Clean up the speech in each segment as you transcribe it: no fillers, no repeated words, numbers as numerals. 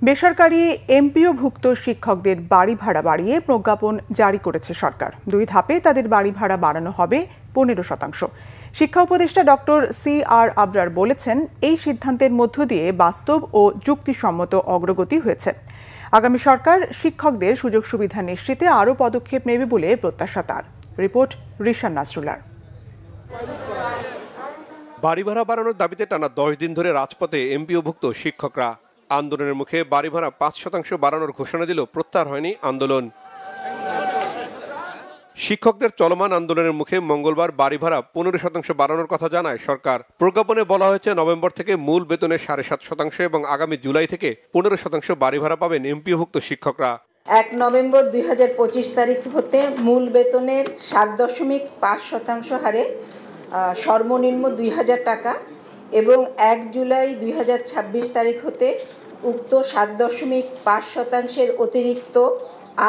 বেসরকারি এমপিওভুক্ত শিক্ষকদের বাড়ি ভাড়া বাড়িয়ে প্রজ্ঞাপন জারি করেছে সরকার। 2 ধাপে তাদের বাড়ি ভাড়া বাড়ানো হবে 15%। শিক্ষা উপদেষ্টা ডক্টর CR আবরার বলেছেন, এই সিদ্ধান্তের মধ্য দিয়ে বাস্তব ও যুক্তিসম্মত অগ্রগতি হয়েছে। আগামী সরকার শিক্ষকদের সুযোগ সুবিধা নিশ্চিতে আরও পদক্ষেপ নেবে বলে প্রত্যাশা তার। রিপোর্ট রিশান নাসরুল্লাহ। বাড়ি ভাড়া বাড়ানোর দাবিতে টানা 10 দিন ধরে রাজপথে এমপিওভুক্ত শিক্ষকরা। আন্দোলনের মুখে বাড়ি ভাড়া 5% বাড়ানোর ঘোষণা দিল, প্রত্যাহার হয়নি আন্দোলন। শিক্ষকদের চলমান আন্দোলনের মুখে মঙ্গলবার বাড়ি ভাড়া 15% বাড়ানোর কথা জানায় সরকার। প্রজ্ঞাপনে বলা হয়েছে, নভেম্বর থেকে মূল বেতনের 7.5% এবং আগামী জুলাই থেকে 15% বাড়ি ভাড়া পাবেন এমপিওভুক্ত শিক্ষকরা। 1 নভেম্বর 2025 তারিখ হতে মূল বেতনের 7.5% হারে সর্বনিম্ন 2000 টাকা এবং 1 জুলাই 2026 তারিখ হতে উক্ত 7.5% অতিরিক্ত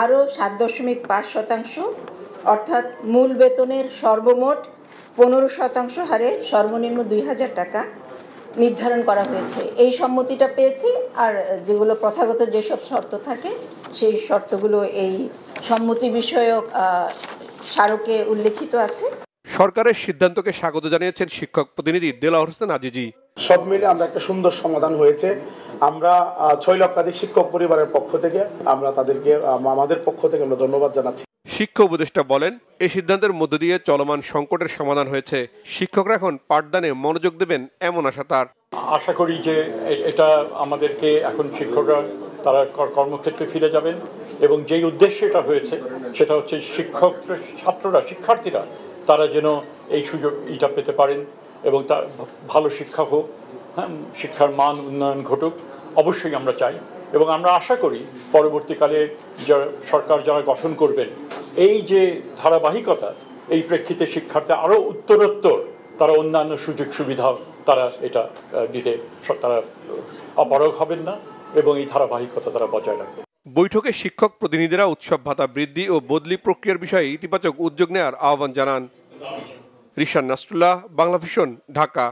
আরও 7.5% অর্থাৎ মূল বেতনের সর্বমোট 15% হারে সর্বনিম্ন 2000 টাকা নির্ধারণ করা হয়েছে। এই সম্মতিটা পেয়েছি, আর যেগুলো প্রথাগত যেসব শর্ত থাকে সেই শর্তগুলো এই সম্মতি বিষয়ক স্মারকে উল্লেখিত আছে। সরকারের সিদ্ধান্তকে স্বাগত জানিয়েছেন শিক্ষক প্রতিনিধি দেলাওয়ার হোসেন আজিজি। সব মিলে আমরা একটা সুন্দর সমাধান হয়েছে। আমরা 6 লক্ষাধিক শিক্ষক পরিবারের পক্ষ থেকে আমরা তাদেরকে আমাদের পক্ষ থেকে আমরা ধন্যবাদ জানাচ্ছি। শিক্ষা উপদেষ্টা বলেন, এই সিদ্ধান্তের মধ্য দিয়ে চলমান সংকটের সমাধান হয়েছে। শিক্ষকরা এখন পাঠদানে মনোযোগ দেবেন এমন আশা তার। আশা করি যে এটা আমাদেরকে এখন শিক্ষকরা তারা কর্মক্ষেত্রে ফিরে যাবেন এবং যেই উদ্দেশ্যে এটা হয়েছে সেটা হচ্ছে শিক্ষক ছাত্ররা শিক্ষার্থীরা তারা যেন এই সুযোগ এটা পেতে পারেন এবং তার ভালো শিক্ষা হোক, হ্যাঁ, শিক্ষার মান উন্নয়ন ঘটুক, অবশ্যই আমরা চাই। এবং আমরা আশা করি পরবর্তীকালে সরকার যারা গঠন করবেন এই যে ধারাবাহিকতা, এই প্রেক্ষিতে শিক্ষার্থী আরও উত্তরোত্তর তারা অন্যান্য সুযোগ সুবিধা তারা এটা দিতে তারা অপারগ হবেন না এবং এই ধারাবাহিকতা তারা বজায় রাখবে। বৈঠকে শিক্ষক প্রতিনিধিরা উৎসব ভাতা বৃদ্ধি ও বদলি প্রক্রিয়ার বিষয়ে ইতিবাচক উদ্যোগ নেওয়ার আহ্বান জানান। রিশান নাসরুল্লাহ, বাংলাভিশন, ঢাকা।